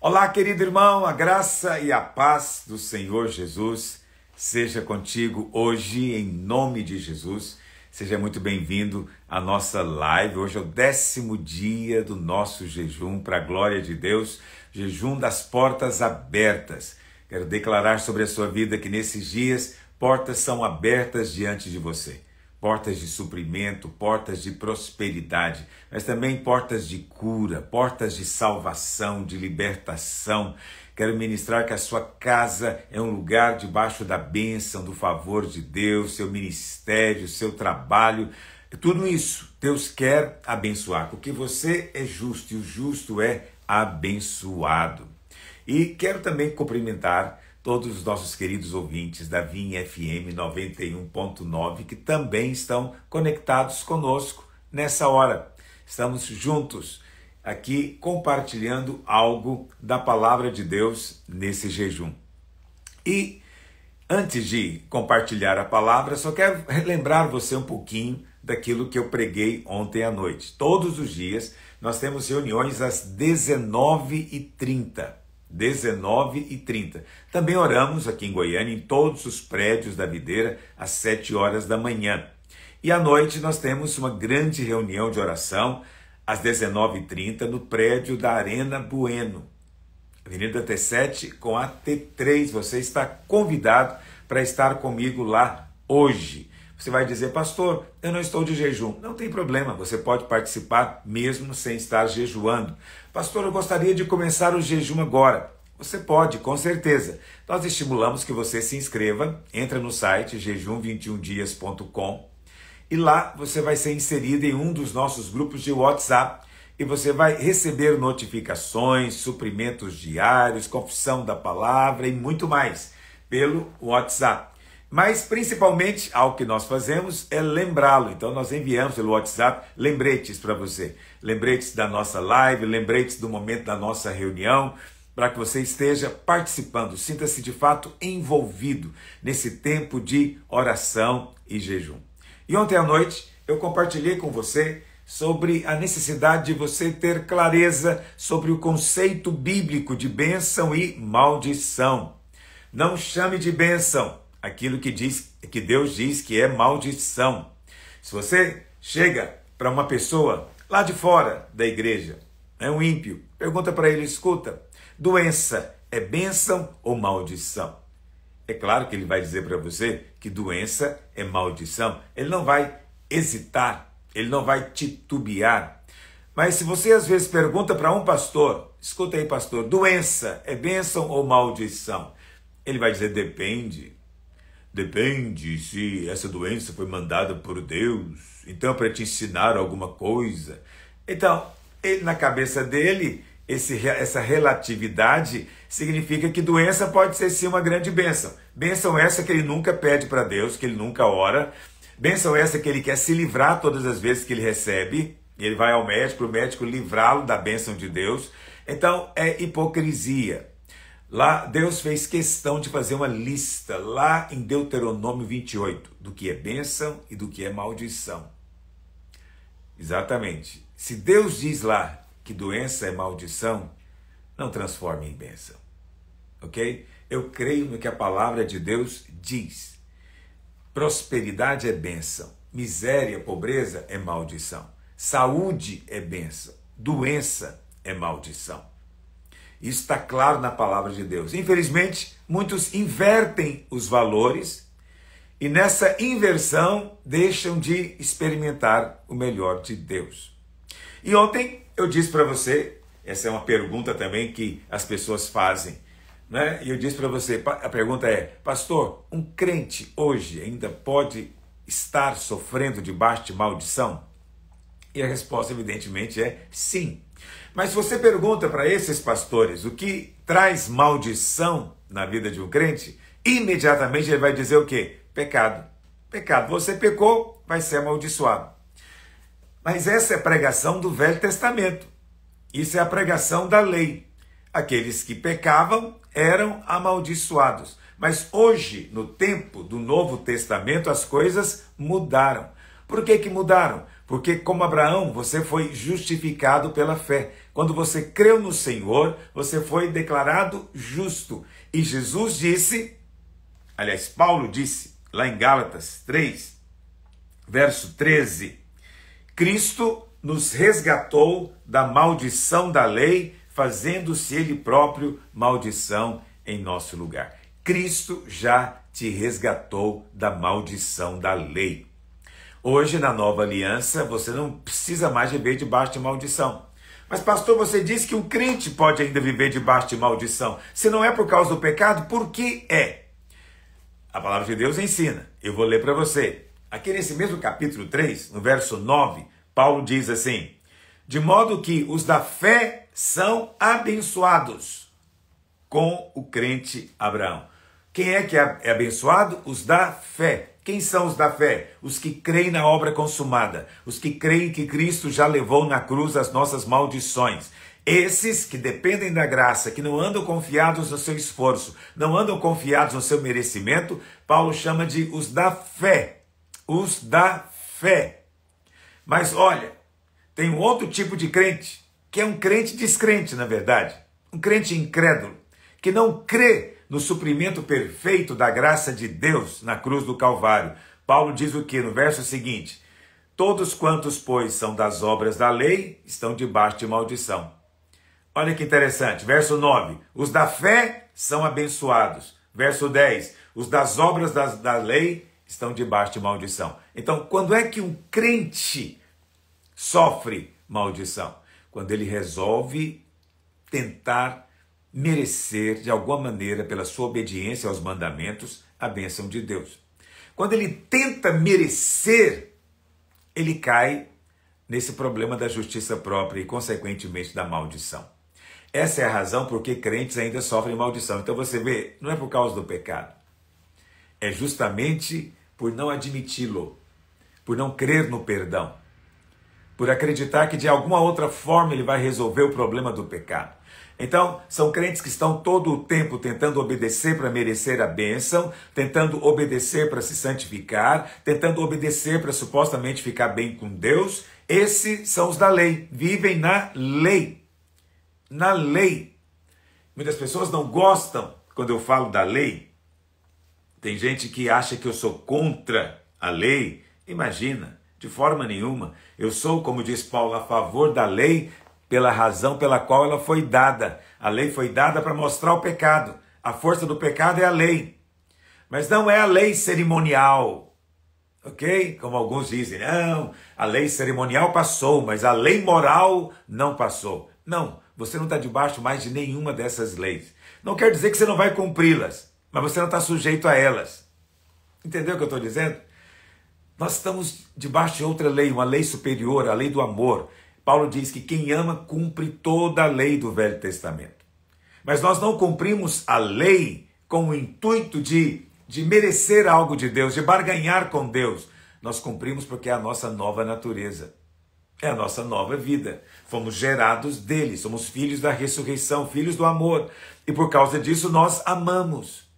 Olá, querido irmão, a graça e a paz do Senhor Jesus seja contigo hoje, em nome de Jesus. Seja muito bem-vindo à nossa live. Hoje é o 10º dia do nosso jejum, para a glória de Deus, jejum das portas abertas. Quero declarar sobre a sua vida que nesses dias portas são abertas diante de você. Portas de suprimento, portas de prosperidade, mas também portas de cura, portas de salvação, de libertação. Quero ministrar que a sua casa é um lugar debaixo da bênção, do favor de Deus, seu ministério, seu trabalho. Tudo isso Deus quer abençoar, porque você é justo e o justo é abençoado. E quero também cumprimentar todos os nossos queridos ouvintes da Vinha FM 91.9 que também estão conectados conosco nessa hora. Estamos juntos aqui compartilhando algo da palavra de Deus nesse jejum. E antes de compartilhar a palavra, só quero relembrar você um pouquinho daquilo que eu preguei ontem à noite. Todos os dias nós temos reuniões às 19h30. 19h30. Também oramos aqui em Goiânia, em todos os prédios da Videira, às 7 horas da manhã. E à noite nós temos uma grande reunião de oração, às 19h30, no prédio da Arena Bueno, Avenida T7 com a T3. Você está convidado para estar comigo lá hoje. Você vai dizer, pastor, eu não estou de jejum. Não tem problema, você pode participar mesmo sem estar jejuando. Pastor, eu gostaria de começar o jejum agora. Você pode, com certeza. Nós estimulamos que você se inscreva, entra no site jejum21dias.com e lá você vai ser inserido em um dos nossos grupos de WhatsApp e você vai receber notificações, suprimentos diários, confissão da palavra e muito mais pelo WhatsApp. Mas, principalmente, algo que nós fazemos é lembrá-lo. Então, nós enviamos pelo WhatsApp lembretes para você. Lembretes da nossa live, lembretes do momento da nossa reunião, para que você esteja participando. Sinta-se, de fato, envolvido nesse tempo de oração e jejum. E ontem à noite, eu compartilhei com você sobre a necessidade de você ter clareza sobre o conceito bíblico de bênção e maldição. Não chame de bênção aquilo que Deus diz que é maldição. Se você chega para uma pessoa lá de fora da igreja, é um ímpio, pergunta para ele, escuta, doença é bênção ou maldição? É claro que ele vai dizer para você que doença é maldição. Ele não vai hesitar, ele não vai titubear. Mas se você às vezes pergunta para um pastor, escuta aí pastor, doença é bênção ou maldição? Ele vai dizer, depende. Depende se essa doença foi mandada por Deus, então para te ensinar alguma coisa. Então, na cabeça dele, essa relatividade significa que doença pode ser sim uma grande bênção. Bênção essa que ele nunca pede para Deus, que ele nunca ora. Bênção essa que ele quer se livrar todas as vezes que ele recebe. Ele vai ao médico, para o médico livrá-lo da bênção de Deus. Então, é hipocrisia. Lá, Deus fez questão de fazer uma lista, lá em Deuteronômio 28, do que é bênção e do que é maldição. Exatamente. Se Deus diz lá que doença é maldição, não transforme em bênção. Ok? Eu creio no que a palavra de Deus diz. Prosperidade é bênção. Miséria, pobreza é maldição. Saúde é bênção. Doença é maldição. Isso está claro na palavra de Deus. Infelizmente, muitos invertem os valores e nessa inversão deixam de experimentar o melhor de Deus. E ontem eu disse para você, essa é uma pergunta também que as pessoas fazem, né? E eu disse para você, a pergunta é, pastor, um crente hoje ainda pode estar sofrendo debaixo de maldição? E a resposta evidentemente é sim. Mas se você pergunta para esses pastores o que traz maldição na vida de um crente, imediatamente ele vai dizer o quê? Pecado. Pecado. Você pecou, vai ser amaldiçoado. Mas essa é a pregação do Velho Testamento. Isso é a pregação da lei. Aqueles que pecavam eram amaldiçoados. Mas hoje, no tempo do Novo Testamento, as coisas mudaram. Por que mudaram? Porque como Abraão, você foi justificado pela fé. Quando você creu no Senhor, você foi declarado justo. E Jesus disse, aliás, Paulo disse, lá em Gálatas 3, verso 13, Cristo nos resgatou da maldição da lei, fazendo-se ele próprio maldição em nosso lugar. Cristo já te resgatou da maldição da lei. Hoje, na nova aliança, você não precisa mais viver debaixo de maldição. Mas, pastor, você disse que um crente pode ainda viver debaixo de maldição. Se não é por causa do pecado, por que é? A palavra de Deus ensina. Eu vou ler para você. Aqui nesse mesmo capítulo 3, no verso 9, Paulo diz assim, de modo que os da fé são abençoados com o crente Abraão. Quem é que é abençoado? Os da fé. Quem são os da fé? Os que creem na obra consumada, os que creem que Cristo já levou na cruz as nossas maldições. Esses que dependem da graça, que não andam confiados no seu esforço, não andam confiados no seu merecimento, Paulo chama de os da fé. Os da fé. Mas olha, tem um outro tipo de crente, que é um crente descrente, na verdade. Um crente incrédulo, que não crê no suprimento perfeito da graça de Deus na cruz do Calvário. Paulo diz o que no verso seguinte? Todos quantos, pois, são das obras da lei, estão debaixo de maldição. Olha que interessante, verso 9, os da fé são abençoados. Verso 10, os das obras da lei estão debaixo de maldição. Então, quando é que um crente sofre maldição? Quando ele resolve tentar merecer, de alguma maneira, pela sua obediência aos mandamentos, a bênção de Deus. Quando ele tenta merecer, ele cai nesse problema da justiça própria e, consequentemente, da maldição. Essa é a razão por que crentes ainda sofrem maldição. Então você vê, não é por causa do pecado. É justamente por não admiti-lo, por não crer no perdão, por acreditar que de alguma outra forma ele vai resolver o problema do pecado. Então, são crentes que estão todo o tempo tentando obedecer para merecer a bênção, tentando obedecer para se santificar, tentando obedecer para supostamente ficar bem com Deus. Esses são os da lei, vivem na lei. Na lei. Muitas pessoas não gostam quando eu falo da lei. Tem gente que acha que eu sou contra a lei. Imagina, de forma nenhuma. Eu sou, como diz Paulo, a favor da lei pela razão pela qual ela foi dada. A lei foi dada para mostrar o pecado. A força do pecado é a lei. Mas não é a lei cerimonial. Ok? Como alguns dizem, não, a lei cerimonial passou, mas a lei moral não passou. Não, você não está debaixo mais de nenhuma dessas leis. Não quer dizer que você não vai cumpri-las, mas você não está sujeito a elas. Entendeu o que eu estou dizendo? Nós estamos debaixo de outra lei, uma lei superior, a lei do amor. Paulo diz que quem ama cumpre toda a lei do Velho Testamento. Mas nós não cumprimos a lei com o intuito de merecer algo de Deus, de barganhar com Deus. Nós cumprimos porque é a nossa nova natureza. É a nossa nova vida. Fomos gerados dele, somos filhos da ressurreição, filhos do amor. E por causa disso nós amamos.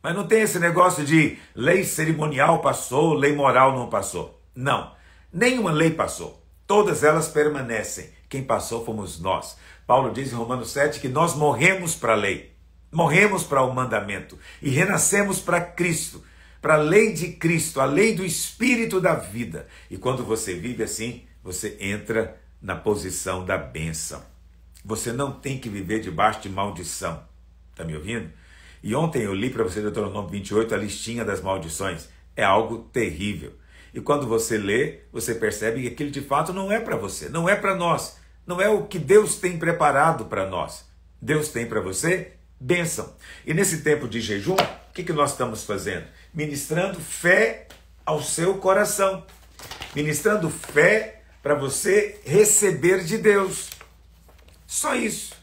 Mas não tem esse negócio de lei cerimonial passou, lei moral não passou. Não, nenhuma lei passou. Todas elas permanecem. Quem passou fomos nós. Paulo diz em Romanos 7 que nós morremos para a lei. Morremos para o mandamento. E renascemos para Cristo. Para a lei de Cristo, a lei do Espírito da vida. E quando você vive assim, você entra na posição da bênção. Você não tem que viver debaixo de maldição. Está me ouvindo? E ontem eu li para você Deuteronômio 28, a listinha das maldições. É algo terrível. E quando você lê, você percebe que aquilo de fato não é para você, não é para nós. Não é o que Deus tem preparado para nós. Deus tem para você bênção. E nesse tempo de jejum, o que nós estamos fazendo? Ministrando fé ao seu coração. Ministrando fé para você receber de Deus. Só isso.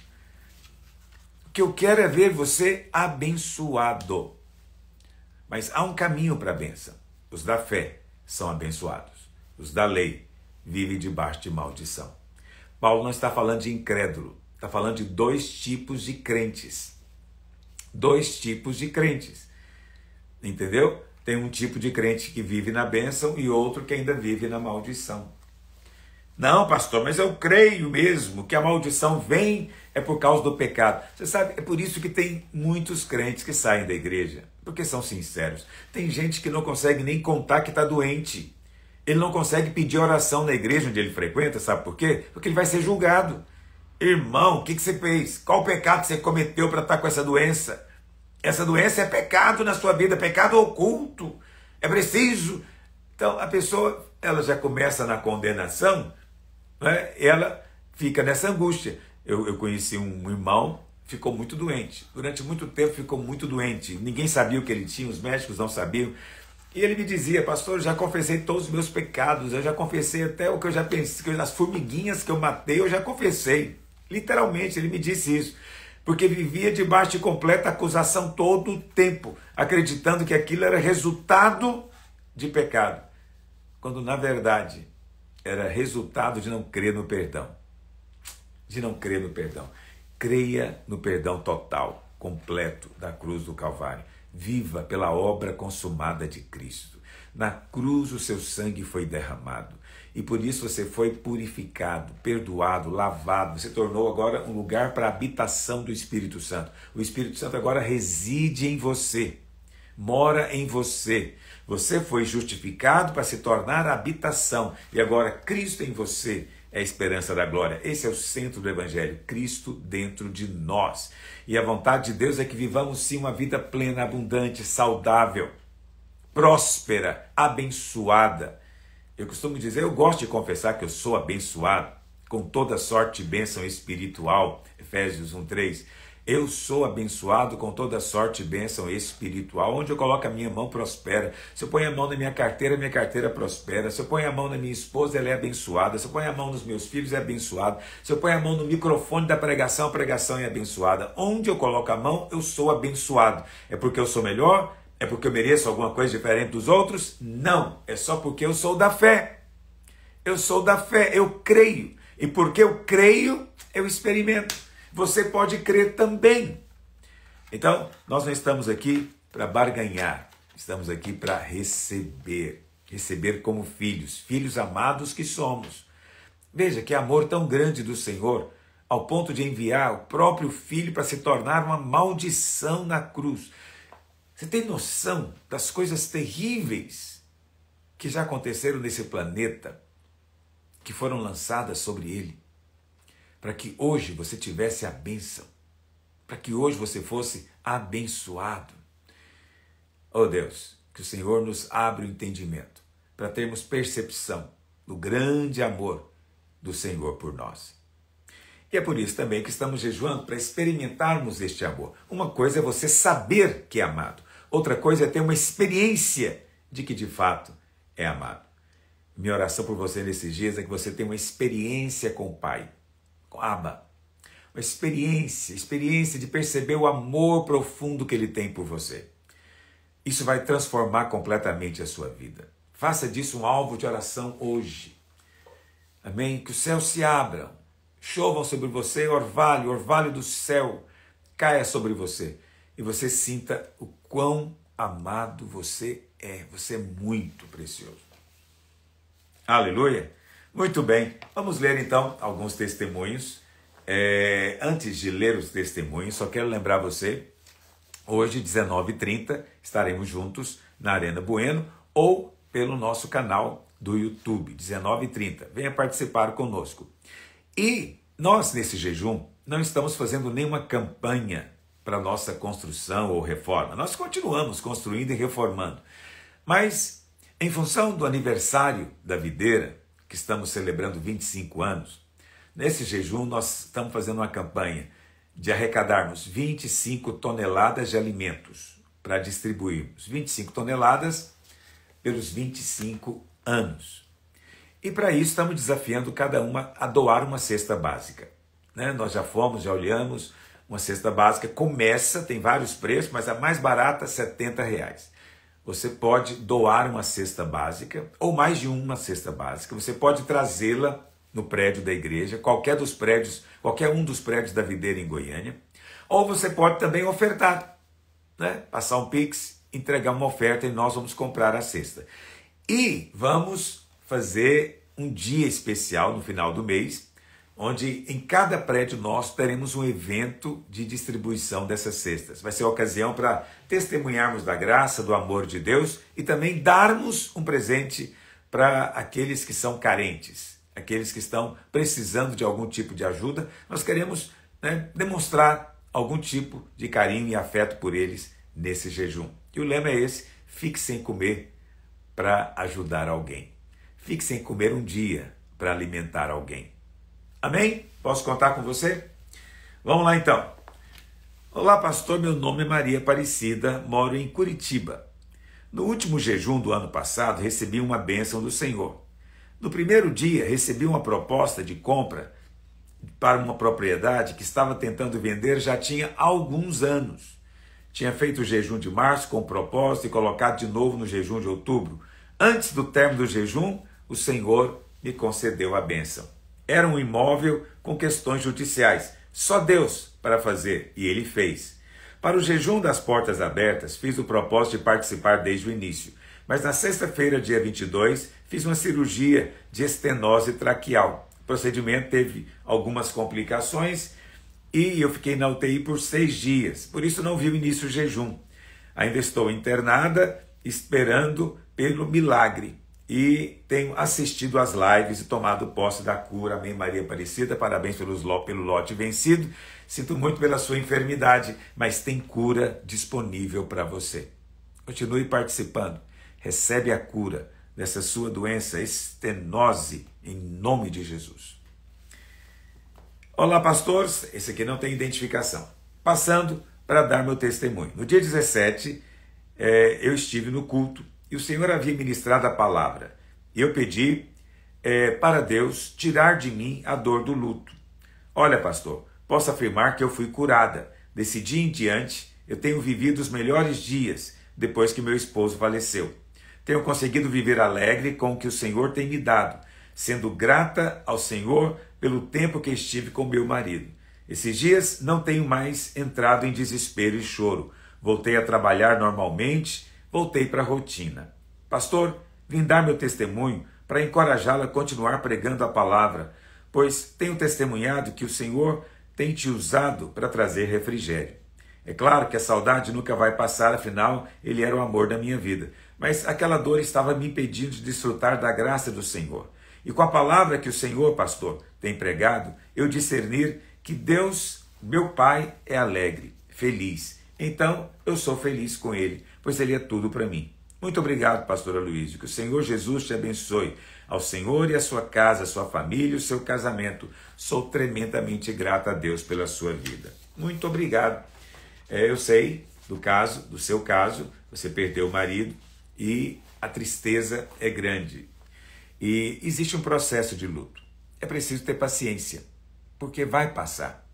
O que eu quero é ver você abençoado. Mas há um caminho para a bênção. Os da fé são abençoados. Os da lei vivem debaixo de maldição. Paulo não está falando de incrédulo. Está falando de dois tipos de crentes. Dois tipos de crentes. Entendeu? Tem um tipo de crente que vive na bênção e outro que ainda vive na maldição. Não, pastor, mas eu creio mesmo que a maldição vem é por causa do pecado. Você sabe, é por isso que tem muitos crentes que saem da igreja, porque são sinceros. Tem gente que não consegue nem contar que está doente. Ele não consegue pedir oração na igreja onde ele frequenta, sabe por quê? Porque ele vai ser julgado. Irmão, o que você fez? Qual o pecado que você cometeu para estar com essa doença? Essa doença é pecado na sua vida, pecado oculto. É preciso. Então a pessoa, ela já começa na condenação, né? Ela fica nessa angústia. Eu conheci um irmão, ficou muito doente. Durante muito tempo ficou muito doente. Ninguém sabia o que ele tinha, os médicos não sabiam. E ele me dizia, pastor, eu já confessei todos os meus pecados, eu já confessei até o que eu já pensei, as formiguinhas que eu matei, eu já confessei. Literalmente, ele me disse isso. Porque vivia debaixo de completa acusação todo o tempo, acreditando que aquilo era resultado de pecado. Quando, na verdade, era resultado de não crer no perdão. De não crer no perdão. Creia no perdão total, completo da cruz do Calvário. Viva pela obra consumada de Cristo. Na cruz o seu sangue foi derramado. E por isso você foi purificado, perdoado, lavado. Você tornou agora um lugar para a habitação do Espírito Santo. O Espírito Santo agora reside em você. Mora em você. Você foi justificado para se tornar a habitação. E agora Cristo em você é a esperança da glória. Esse é o centro do Evangelho. Cristo dentro de nós. E a vontade de Deus é que vivamos sim uma vida plena, abundante, saudável, próspera, abençoada. Eu costumo dizer, eu gosto de confessar que eu sou abençoado, com toda sorte de bênção espiritual. Efésios 1:3. Eu sou abençoado com toda sorte de bênção espiritual. Onde eu coloco a minha mão, prospera. Se eu ponho a mão na minha carteira prospera. Se eu ponho a mão na minha esposa, ela é abençoada. Se eu ponho a mão nos meus filhos, é abençoado. Se eu ponho a mão no microfone da pregação, a pregação é abençoada. Onde eu coloco a mão, eu sou abençoado. É porque eu sou melhor? É porque eu mereço alguma coisa diferente dos outros? Não, é só porque eu sou da fé. Eu sou da fé, eu creio. E porque eu creio, eu experimento. Você pode crer também. Então, nós não estamos aqui para barganhar. Estamos aqui para receber. Receber como filhos. Filhos amados que somos. Veja que amor tão grande do Senhor, ao ponto de enviar o próprio Filho para se tornar uma maldição na cruz. Você tem noção das coisas terríveis que já aconteceram nesse planeta, que foram lançadas sobre ele, para que hoje você tivesse a bênção, para que hoje você fosse abençoado. Oh Deus, que o Senhor nos abra o entendimento, para termos percepção do grande amor do Senhor por nós. E é por isso também que estamos jejuando, para experimentarmos este amor. Uma coisa é você saber que é amado, outra coisa é ter uma experiência de que de fato é amado. Minha oração por você nesses dias é que você tenha uma experiência com o Pai, com Abba. Uma experiência de perceber o amor profundo que Ele tem por você. Isso vai transformar completamente a sua vida. Faça disso um alvo de oração hoje. Amém? Que os céus se abram, chovam sobre você, orvalho do céu caia sobre você. E você sinta o quão amado você é. Você é muito precioso. Aleluia! Muito bem, vamos ler então alguns testemunhos. Antes de ler os testemunhos, só quero lembrar você, hoje, 19h30, estaremos juntos na Arena Bueno ou pelo nosso canal do YouTube, 19h30. Venha participar conosco. E nós, nesse jejum, não estamos fazendo nenhuma campanha para nossa construção ou reforma. Nós continuamos construindo e reformando. Mas, em função do aniversário da videira, que estamos celebrando 25 anos, nesse jejum nós estamos fazendo uma campanha de arrecadarmos 25 toneladas de alimentos para distribuirmos. 25 toneladas pelos 25 anos. E para isso estamos desafiando cada uma a doar uma cesta básica. Nós já olhamos, uma cesta básica tem vários preços, mas a mais barata, R$70. Você pode doar uma cesta básica, ou mais de uma cesta básica. Você pode trazê-la no prédio da igreja, qualquer um dos prédios da videira em Goiânia. Ou você pode também ofertar, passar um Pix, entregar uma oferta e nós vamos comprar a cesta. E vamos fazer um dia especial no final do mês, onde em cada prédio nós teremos um evento de distribuição dessas cestas. Vai ser a ocasião para testemunharmos da graça, do amor de Deus e também darmos um presente para aqueles que são carentes, aqueles que estão precisando de algum tipo de ajuda. Nós queremos, demonstrar algum tipo de carinho e afeto por eles nesse jejum. E o lema é esse: fique sem comer para ajudar alguém. Fique sem comer um dia para alimentar alguém. Amém? Posso contar com você? Vamos lá então. Olá, pastor, meu nome é Maria Aparecida, moro em Curitiba. No último jejum do ano passado, recebi uma bênção do Senhor. No primeiro dia, recebi uma proposta de compra para uma propriedade que estava tentando vender já tinha alguns anos. Tinha feito o jejum de março com o propósito e colocado de novo no jejum de outubro. Antes do término do jejum, o Senhor me concedeu a bênção. Era um imóvel com questões judiciais. Só Deus para fazer, e Ele fez. Para o jejum das portas abertas, fiz o propósito de participar desde o início. Mas na sexta-feira, dia 22, fiz uma cirurgia de estenose traqueal. O procedimento teve algumas complicações e eu fiquei na UTI por 6 dias. Por isso não vi o início do jejum. Ainda estou internada, esperando pelo milagre. E tenho assistido às lives e tomado posse da cura. Amém, Maria Aparecida. Parabéns pelo lote vencido. Sinto muito pela sua enfermidade, mas tem cura disponível para você. Continue participando. Recebe a cura dessa sua doença, estenose, em nome de Jesus. Olá, pastores. Esse aqui não tem identificação. Passando para dar meu testemunho. No dia 17, eu estive no culto e o Senhor havia ministrado a palavra. Eu pedi para Deus tirar de mim a dor do luto. Olha, pastor, posso afirmar que eu fui curada. Desse dia em diante, eu tenho vivido os melhores dias depois que meu esposo faleceu. Tenho conseguido viver alegre com o que o Senhor tem me dado, sendo grata ao Senhor pelo tempo que estive com meu marido. Esses dias não tenho mais entrado em desespero e choro. Voltei a trabalhar normalmente, voltei para a rotina. Pastor, vim dar meu testemunho para encorajá-la a continuar pregando a palavra, pois tenho testemunhado que o Senhor tem te usado para trazer refrigério. É claro que a saudade nunca vai passar, afinal, Ele era o amor da minha vida. Mas aquela dor estava me impedindo de desfrutar da graça do Senhor. E com a palavra que o Senhor, pastor, tem pregado, eu discernir que Deus, meu Pai, é alegre, feliz. Então, eu sou feliz com Ele, pois Ele é tudo para mim. Muito obrigado, pastor Aloysio. Que o Senhor Jesus te abençoe. Ao Senhor e a sua casa, a sua família e o seu casamento. Sou tremendamente grato a Deus pela sua vida. Muito obrigado. Eu sei do seu caso, você perdeu o marido e a tristeza é grande. E existe um processo de luto. É preciso ter paciência, porque vai passar.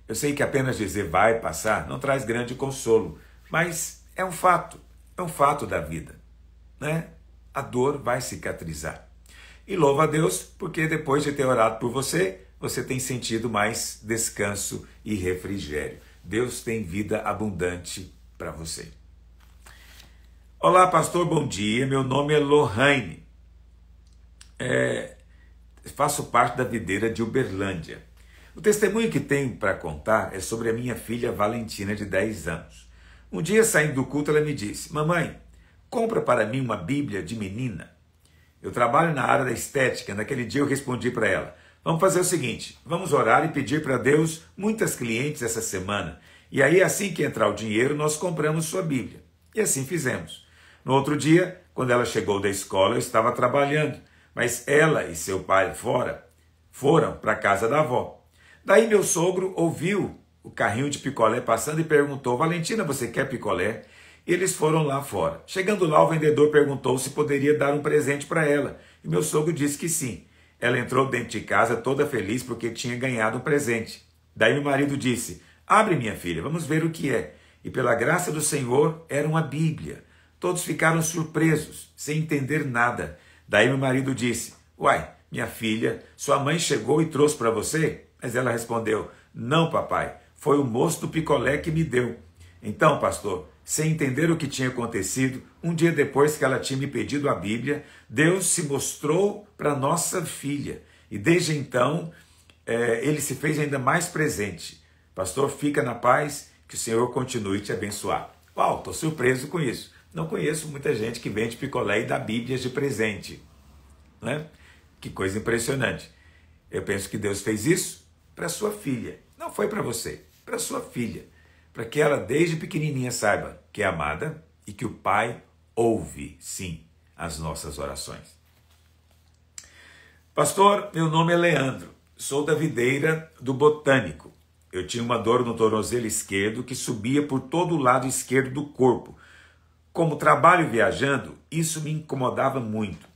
Eu sei que apenas dizer vai passar não traz grande consolo, mas é um fato da vida, né? A dor vai cicatrizar. E louva a Deus, porque depois de ter orado por você, você tem sentido mais descanso e refrigério. Deus tem vida abundante para você. Olá, pastor, bom dia. Meu nome é Lohane. Faço parte da videira de Uberlândia. O testemunho que tenho para contar é sobre a minha filha Valentina, de 10 anos. Um dia, saindo do culto, ela me disse: mamãe, compra para mim uma Bíblia de menina. Eu trabalho na área da estética. Naquele dia eu respondi para ela: vamos fazer o seguinte, vamos orar e pedir para Deus muitas clientes essa semana. E aí, assim que entrar o dinheiro, nós compramos sua Bíblia. E assim fizemos. No outro dia, quando ela chegou da escola, eu estava trabalhando, mas ela e seu pai foram para a casa da avó. Daí meu sogro ouviu o carrinho de picolé passando e perguntou: Valentina, você quer picolé? E eles foram lá fora. Chegando lá, o vendedor perguntou se poderia dar um presente para ela. E meu sogro disse que sim. Ela entrou dentro de casa toda feliz porque tinha ganhado um presente. Daí meu marido disse: abre, minha filha, vamos ver o que é. E pela graça do Senhor, era uma Bíblia. Todos ficaram surpresos, sem entender nada. Daí meu marido disse: uai, minha filha, sua mãe chegou e trouxe para você? Mas ela respondeu: não, papai, foi o moço do picolé que me deu. Então, pastor, sem entender o que tinha acontecido. Um dia depois que ela tinha me pedido a Bíblia, Deus se mostrou para nossa filha. E desde então, ele se fez ainda mais presente. Pastor, fica na paz, que o Senhor continue te abençoar. Uau, estou surpreso com isso. Não conheço muita gente que vende picolé e dá Bíblias de presente, né? Que coisa impressionante. Eu penso que Deus fez isso para sua filha. Não foi para você, para sua filha. Para que ela, desde pequenininha, saiba que é amada e que o Pai ouve, sim, as nossas orações. Pastor, meu nome é Leandro. Sou da videira do Botânico. Eu tinha uma dor no tornozelo esquerdo que subia por todo o lado esquerdo do corpo. Como trabalho viajando, isso me incomodava muito.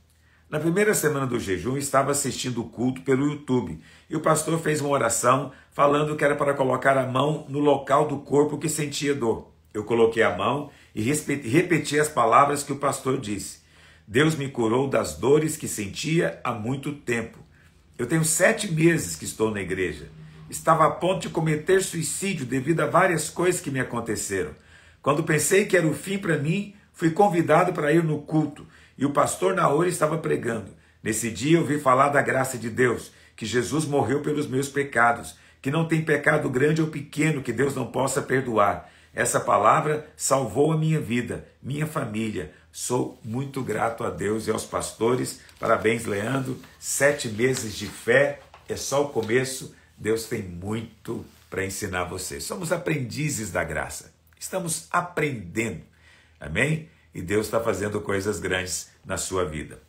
Na primeira semana do jejum, estava assistindo o culto pelo YouTube e o pastor fez uma oração falando que era para colocar a mão no local do corpo que sentia dor. Eu coloquei a mão e repeti as palavras que o pastor disse. Deus me curou das dores que sentia há muito tempo. Eu tenho 7 meses que estou na igreja. Estava a ponto de cometer suicídio devido a várias coisas que me aconteceram. Quando pensei que era o fim para mim, fui convidado para ir no culto e o pastor Naori estava pregando. Nesse dia eu ouvi falar da graça de Deus, que Jesus morreu pelos meus pecados, que não tem pecado grande ou pequeno que Deus não possa perdoar. Essa palavra salvou a minha vida, minha família. Sou muito grato a Deus e aos pastores. Parabéns, Leandro. 7 meses de fé é só o começo. Deus tem muito para ensinar você. Somos aprendizes da graça. Estamos aprendendo. Amém? E Deus está fazendo coisas grandes na sua vida.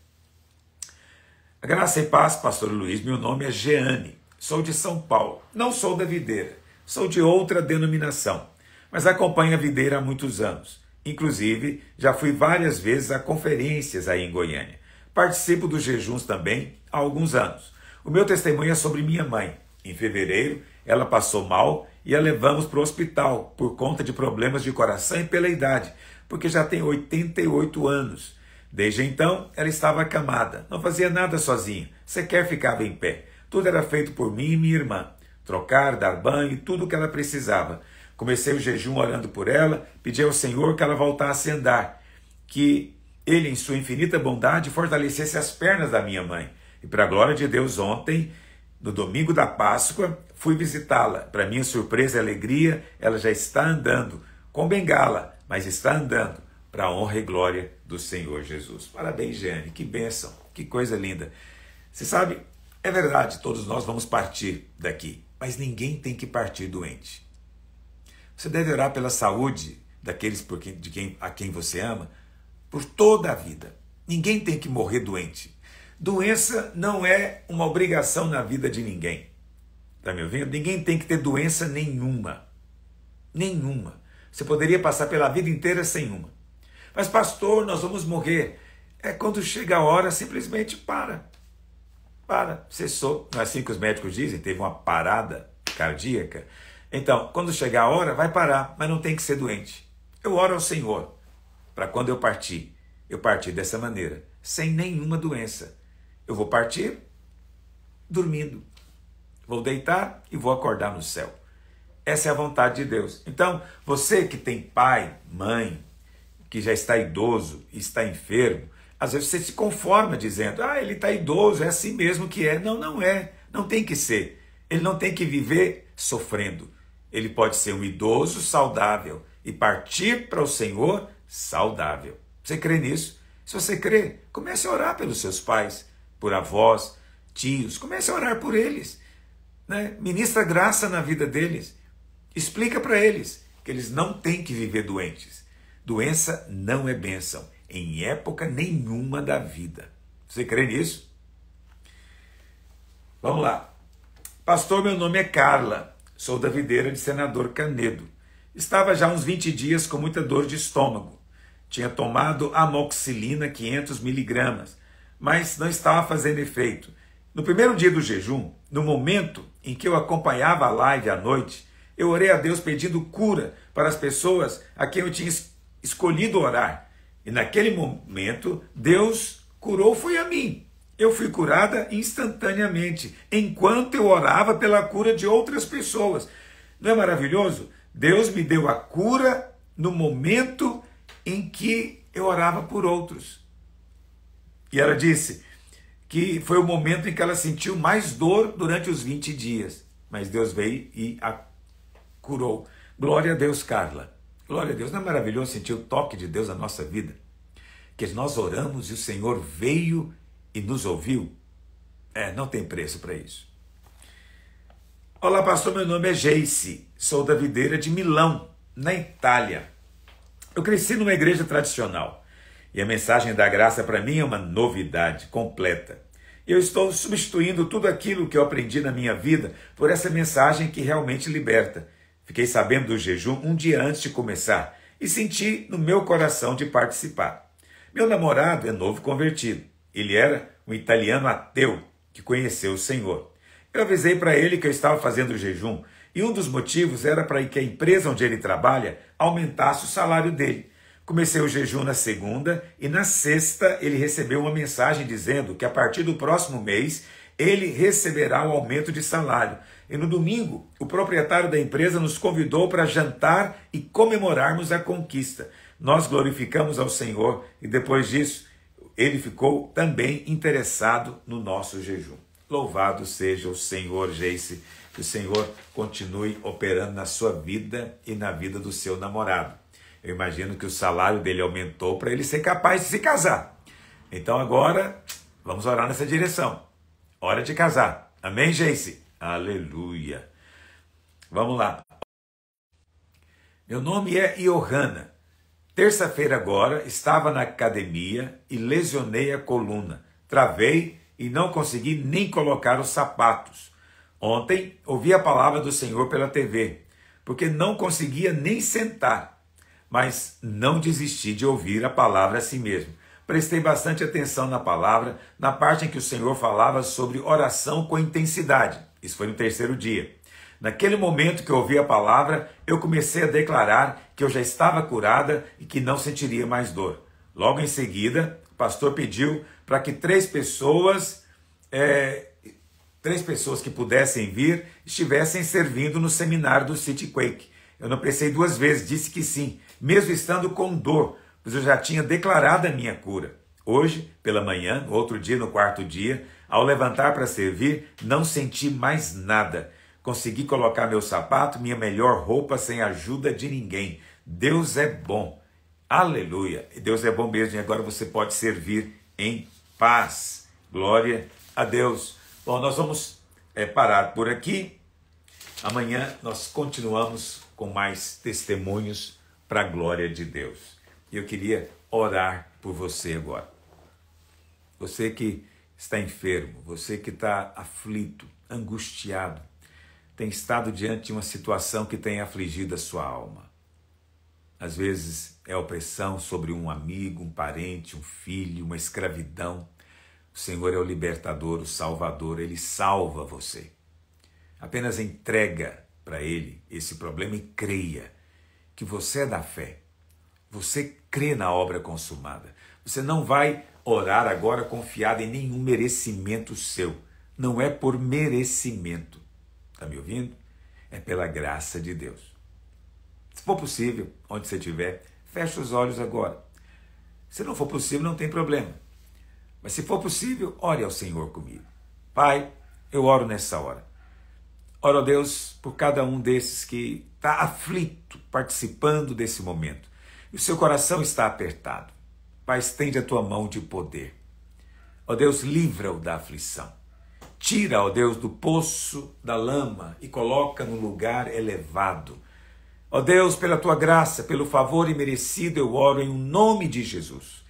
A graça e paz, pastor Luiz. Meu nome é Jeane. Sou de São Paulo. Não sou da videira. Sou de outra denominação. Mas acompanho a videira há muitos anos. Inclusive, já fui várias vezes a conferências aí em Goiânia. Participo dos jejuns também há alguns anos. O meu testemunho é sobre minha mãe. Em fevereiro, ela passou mal e a levamos para o hospital por conta de problemas de coração e pela idade, porque já tem 88 anos. Desde então, ela estava acamada, não fazia nada sozinha, sequer ficava em pé. Tudo era feito por mim e minha irmã. Trocar, dar banho e tudo o que ela precisava. Comecei o jejum orando por ela, pedi ao Senhor que ela voltasse a andar, que Ele, em sua infinita bondade, fortalecesse as pernas da minha mãe. E para a glória de Deus, ontem, no domingo da Páscoa, fui visitá-la. Para minha surpresa e alegria, ela já está andando, com bengala, mas está andando, para a honra e glória do Senhor Jesus. Parabéns, Jeane, que bênção, que coisa linda. Você sabe, é verdade, todos nós vamos partir daqui, mas ninguém tem que partir doente. Você deve orar pela saúde daqueles a quem você ama por toda a vida. Ninguém tem que morrer doente. Doença não é uma obrigação na vida de ninguém. Está me ouvindo? Ninguém tem que ter doença nenhuma. Nenhuma. Você poderia passar pela vida inteira sem uma. Mas, pastor, nós vamos morrer. Quando chega a hora, simplesmente para. Para. Cessou. Não é assim que os médicos dizem? Teve uma parada cardíaca. Então, quando chegar a hora, vai parar, mas não tem que ser doente. Eu oro ao Senhor para quando eu partir dessa maneira, sem nenhuma doença. Eu vou partir dormindo. Vou deitar e vou acordar no céu. Essa é a vontade de Deus. Então, você que tem pai, mãe, que já está idoso e está enfermo, às vezes você se conforma dizendo, ele está idoso, é assim mesmo que é. Não, não é. Não tem que ser. Ele não tem que viver sofrendo. Ele pode ser um idoso saudável e partir para o Senhor saudável. Você crê nisso? Se você crê, comece a orar pelos seus pais, por avós, tios. Comece a orar por eles. Né? Ministra graça na vida deles. Explica para eles que eles não têm que viver doentes. Doença não é bênção em época nenhuma da vida. Você crê nisso? Vamos lá. Pastor, meu nome é Carla. Sou da videira de Senador Canedo. Estava já uns 20 dias com muita dor de estômago. Tinha tomado amoxicilina 500 miligramas, mas não estava fazendo efeito. No primeiro dia do jejum, no momento em que eu acompanhava a live à noite, eu orei a Deus pedindo cura para as pessoas a quem eu tinha escolhido orar. E naquele momento, Deus curou foi a mim. Eu fui curada instantaneamente, enquanto eu orava pela cura de outras pessoas. Não é maravilhoso? Deus me deu a cura no momento em que eu orava por outros. E ela disse que foi o momento em que ela sentiu mais dor durante os 20 dias. Mas Deus veio e a curou. Glória a Deus, Carla. Glória a Deus. Não é maravilhoso sentir o toque de Deus na nossa vida? Que nós oramos e o Senhor veio e nos ouviu? Não tem preço para isso. Olá, pastor, meu nome é Geice. Sou da videira de Milão, na Itália. Eu cresci numa igreja tradicional. E a mensagem da graça para mim é uma novidade completa. Eu estou substituindo tudo aquilo que eu aprendi na minha vida por essa mensagem que realmente liberta. Fiquei sabendo do jejum um dia antes de começar e senti no meu coração de participar. Meu namorado é novo convertido. Ele era um italiano ateu que conheceu o Senhor. Eu avisei para ele que eu estava fazendo o jejum e um dos motivos era para que a empresa onde ele trabalha aumentasse o salário dele. Comecei o jejum na segunda e na sexta ele recebeu uma mensagem dizendo que a partir do próximo mês ele receberá um aumento de salário. E no domingo, o proprietário da empresa nos convidou para jantar e comemorarmos a conquista. Nós glorificamos ao Senhor e depois disso ele ficou também interessado no nosso jejum. Louvado seja o Senhor, Geice, que o Senhor continue operando na sua vida e na vida do seu namorado. Eu imagino que o salário dele aumentou para ele ser capaz de se casar. Então agora, vamos orar nessa direção. Hora de casar. Amém, Geice? Aleluia. Vamos lá. Meu nome é Johanna. Terça-feira agora, estava na academia e lesionei a coluna. Travei e não consegui nem colocar os sapatos. Ontem, ouvi a palavra do Senhor pela TV, porque não conseguia nem sentar. Mas não desisti de ouvir a palavra a si mesmo. Prestei bastante atenção na palavra, na parte em que o Senhor falava sobre oração com intensidade. Isso foi no terceiro dia. Naquele momento que eu ouvi a palavra, eu comecei a declarar que eu já estava curada e que não sentiria mais dor. Logo em seguida, o pastor pediu para que três pessoas que pudessem vir estivessem servindo no seminário do City Quake. Eu não pensei duas vezes, disse que sim, mesmo estando com dor, pois eu já tinha declarado a minha cura. Hoje, pela manhã, no outro dia, no quarto dia, ao levantar para servir, não senti mais nada. Consegui colocar meu sapato, minha melhor roupa, sem ajuda de ninguém. Deus é bom. Aleluia. Deus é bom mesmo e agora você pode servir em paz. Glória a Deus. Bom, nós vamos parar por aqui. Amanhã nós continuamos com mais testemunhos para a glória de Deus. E eu queria orar por você agora. Você que está enfermo, você que está aflito, angustiado, tem estado diante de uma situação que tem afligido a sua alma. Às vezes é opressão sobre um amigo, um parente, um filho, uma escravidão. O Senhor é o libertador, o salvador, Ele salva você. Apenas entrega para Ele esse problema e creia que você é da fé. Você crê na obra consumada. Você não vai orar agora confiado em nenhum merecimento seu. Não é por merecimento. Está me ouvindo? É pela graça de Deus. Se for possível, onde você estiver, feche os olhos agora. Se não for possível, não tem problema. Mas se for possível, ore ao Senhor comigo. Pai, eu oro nessa hora. Oro a Deus por cada um desses que está aflito, participando desse momento. E o seu coração está apertado. Pai, estende a tua mão de poder. Ó Deus, livra-o da aflição. Tira, ó Deus, do poço da lama e coloca no lugar elevado. Ó Deus, pela tua graça, pelo favor imerecido, eu oro em nome de Jesus.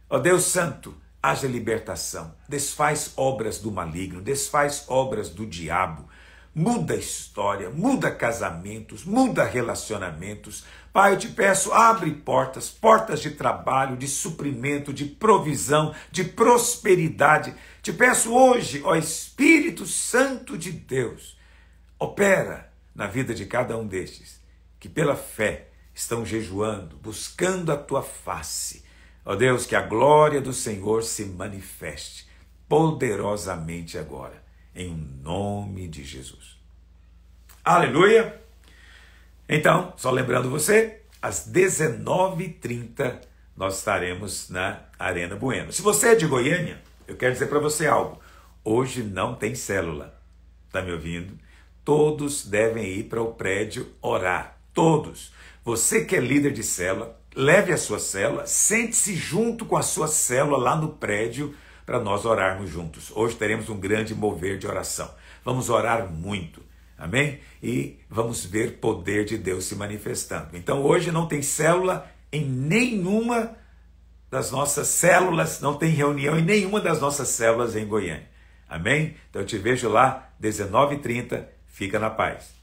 Ó Deus Santo, haja libertação. Desfaz obras do maligno, desfaz obras do diabo. Muda a história, muda casamentos, muda relacionamentos. Pai, eu te peço, abre portas, portas de trabalho, de suprimento, de provisão, de prosperidade. Te peço hoje, ó Espírito Santo de Deus, opera na vida de cada um destes, que pela fé estão jejuando, buscando a tua face. Ó Deus, que a glória do Senhor se manifeste poderosamente agora, em nome de Jesus. Aleluia! Então, só lembrando você, às 19h30, nós estaremos na Arena Bueno. Se você é de Goiânia, eu quero dizer para você algo. Hoje não tem célula. Está me ouvindo? Todos devem ir para o prédio orar. Todos. Você que é líder de célula, leve a sua célula, sente-se junto com a sua célula lá no prédio para nós orarmos juntos. Hoje teremos um grande mover de oração. Vamos orar muito. Amém? E vamos ver poder de Deus se manifestando. Então hoje não tem célula em nenhuma das nossas células, não tem reunião em nenhuma das nossas células em Goiânia. Amém? Então eu te vejo lá, 19h30, fica na paz.